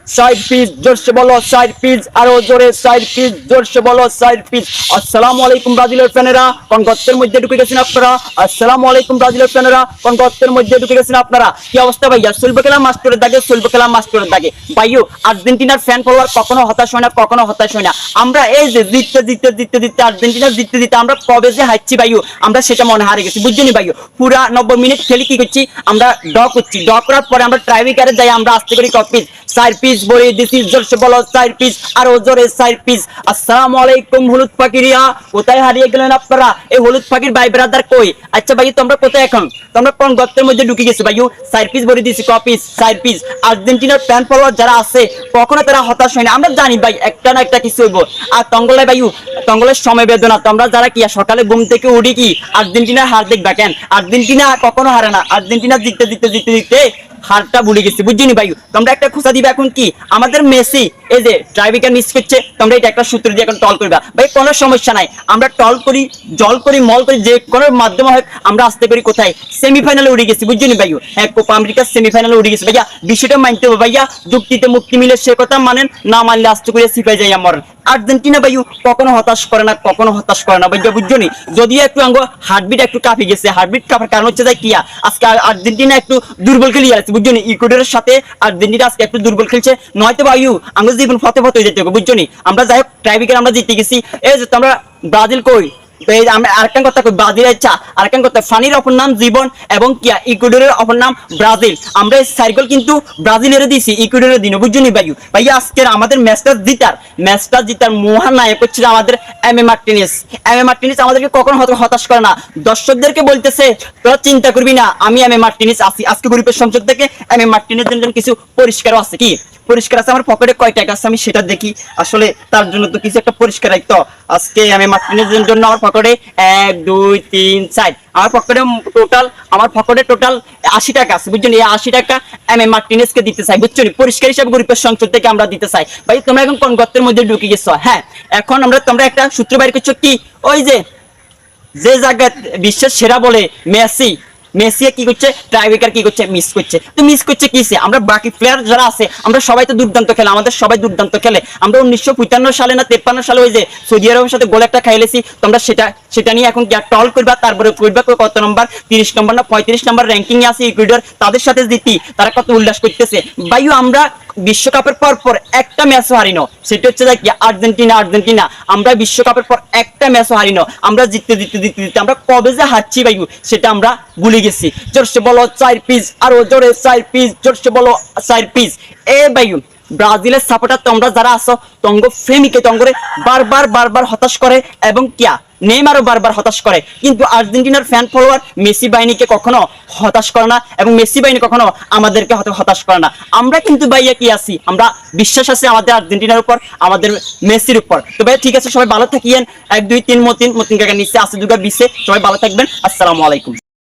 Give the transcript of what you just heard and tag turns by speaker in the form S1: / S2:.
S1: Side pitch, জোরসে বলো side pitch, আরো জোরে সাইড পিচ, জোরসে বলো সাইড পিচ। আসসালামু আলাইকুম ব্রাজিলের ফ্যানেরা, কোন গর্তের মধ্যে ঢুকে গেছেন আপনারা? আসসালামু আলাইকুম ব্রাজিলের ফ্যানেরা, কোন গর্তের মধ্যে ঢুকে গেছেন আপনারা? কি অবস্থা ভাইয়া? চলবে খেলা মাস্টারের দাগে, চলবে খেলা মাস্টারের দাগে। ভাইও আর্জেন্টিনার ফ্যান ফলোয়ার কখনো হতাশ হয় না, কখনো হতাশ হয় না। আমরা এই যে জিততে জিততে জিততে জিততে আর্জেন্টিনা জিততে জিততে আমরা কবে যে হারছি ভাইও, আমরা সেটা মনে হারে গেছি, বুঝছেন ভাইও? পুরা 90 মিনিট খেলি কি করছি আমরা? ড করছি, ড করার পরে আমরা ট্রাইব্রেকারে যাই, আমরা আস্তে করে কপিস সাইড পিচ বলে দিছি, জোরসে বলো সাইড পিচ, আরো জোরে সাইড পিচ। আসসালামু আলাইকুম হলুদ পাখিরিয়া, কোথায় হারিয়ে গেলেন আপনারা? এই হলুদ পাখির ভাই ব্রাদার কই? আচ্ছা ভাই তোমরা কোথায় এখন? তোমরা কোন গর্তের মধ্যে ঢুকে গেছো ভাইও? সাইড পিচ বলে দিছি, কপিস সাইড পিচ। আর্জেন্টিনার ফ্যান ফলোয়ার যারা আছে কখনো তারা হতাশ হয় না, আমরা জানি ভাই একটা না একটা কিছু হইব। আর তঙ্গলে ভাইও, তঙ্গলের সময় বেদনা, তোমরা যারা কি সকালে ঘুম থেকে উঠি কি আর্জেন্টিনার হার দেখবা কেন? আর্জেন্টিনা কখনো হারে না, আর্জেন্টিনা জিততে জিততে জিততে জিততে হারটা ভুলে গেছি, বুঝছিনি ভাই? তোমরা একটা খোঁজা দিবে এখন কি আমাদের মেসি এই যে ট্রাইব্রেকার মিস করছে, তোমরা এটা একটা সূত্র দিয়ে এখন টল করবা ভাই, কোনো সমস্যা নাই। আমরা টল করি, জল করি, মল করি, যে কোনো মাধ্যমে হয় আমরা আসতে করি কোথায়? সেমিফাইনালে উঠে গেছি, বুঝছিনি ভাইও? হ্যাঁ, কোপা আমেরিকার সেমিফাইনালে উঠে গেছি ভাইয়া। বিষয়টা মানতে হবে ভাইয়া, যুক্তিতে মুক্তি মিলে সে কথা মানেন, না মানলে আস্তে করে সিপাই যাই আমার। আর্জেন্টিনা ভাইও কখনো হতাশ করে না, কখনো হতাশ করে না ভাইয়া, বুঝছনি? যদিও একটু আঙ্গ হার্টবিট একটু কাঁপি গেছে, হার্টবিট কাঁপার কারণ হচ্ছে যে কিয়া আজকে আর্জেন্টিনা একটু দুর্বল খেলিয়ে আছে, বুঝছনি? ইকুয়েডরের সাথে আর্জেন্টিনা আজকে একটু দুর্বল খেলছে, নয়তো ভাইও আঙ্গ জীবন ফতে ফতে হয়ে যেতে হবে, বুঝছনি? আমরা যাই হোক ট্রাইব্রেকার আমরা জিতে গেছি। এই যে তোমরা ব্রাজিল কই? আরেকটা কথা কই, ব্রাজিল ইচ্ছা আরেকটা কথা, ফানির অপর নাম জীবন এবং কিয়া ইকুয়েডরের অপর নাম ব্রাজিল। আমরা এই সাইকেল কিন্তু ব্রাজিলের দিছি, ইকুয়েডরের দিন, বুঝছনি ভাইও? ভাইয়া আজকের আমাদের ম্যাচটা জিতার মহান নায়ক হচ্ছে আমাদের এমএ মার্টিনেজ। এমএ মার্টিনেজ আমাদেরকে কখনো হতাশ করে না, দর্শকদেরকে বলতেছে তোরা চিন্তা করবি না, আমি এমএ মার্টিনেজ আছি। আজকে গরিবের সংসদ থেকে এমএ মার্টিনেজের জন্য কিছু পরিষ্কারও আছে। কি পরিষ্কার আছে? আমার পকেটে কয় টাকা আছে আমি সেটা দেখি, আসলে তার জন্য তো কিছু একটা পরিষ্কার রাখতো। আজকে আমি মার্টিনেজের জন্য আমার পকেটে 1 2 3 4 আমার পকেটে টোটাল 80 টাকা আছে, বুঝছেন? এই 80 টাকা আমি মার্টিনেজকে দিতে চাই, বুঝছেন? পরিষ্কার হিসাবে গরিবের সংসদ থেকে আমরা দিতে চাই। ভাই তোমরা এখন কোন গর্তের মধ্যে ঢুকে গেছো? হ্যাঁ, এখন তোমরা একটা সূত্র বাইর করছো কি, ওই যে জায়গায় বিশ্বের সেরা বলে মেসি, মেসি কি করছে? ট্রাইব্রেকার কি করছে? মিস করছে। তো মিস করছে কিসে? আমরা বাকি প্লেয়ার যারা আছে আমরা সবাই তো দুর্দান্ত খেলে, আমাদের সবাই দুর্দান্ত খেলে। আমরা 1955 সালে না 53 সালে ওই যে সৌদি আরবের সাথে গোল একটা খাইলেছি, তোমরা সেটা নিয়ে এখন টল করবা, তারপরে কইবা কত নম্বর 30 নম্বর না 35 নম্বর র্যাঙ্কিং এ আছে ইকুয়েডর, তাদের সাথে জিতি, তারা কত উল্লাস করতেছে। ভাইও আমরা বিশ্বকাপের পর একটা ম্যাচও হারিনো, সেটা হচ্ছে কি আর্জেন্টিনা। আমরা বিশ্বকাপের পর একটা ম্যাচও হারিনো, আমরা জিততে জিততে জিততে জিততে আমরা কবে যে হারছি ভাইও সেটা আমরা ভুলে গেছি। জোরসে বলো সাইড পিচ, আরো জোরে সাইড পিচ, জোরসে বলো সাইড পিচ। এ ভাইও ব্রাজিলের সাপোর্টার তোমরা যারা আছো, তঙ্গ ফেমিকে তঙ্গরে বারবার হতাশ করে এবং কিয়া নেইমারও বারবার হতাশ করে, কিন্তু আর্জেন্টিনার ফ্যান ফলোয়ার মেসি বাহিনীকে কখনো হতাশ করে না এবং মেসি বাহিনী কখনো আমাদেরকে হতাশ করে না। আমরা কিন্তু ভাইয়া কি আছি, আমরা বিশ্বাস আছে আমাদের আর্জেন্টিনার উপর, আমাদের মেসির উপর। তো ভাই ঠিক আছে, সবাই ভালো থাকিয়েন। 1 2 3 মতিন কাকা নিচে আছে দুর্গা বিশে, সবাই ভালো থাকবেন। আসসালামু আলাইকুম।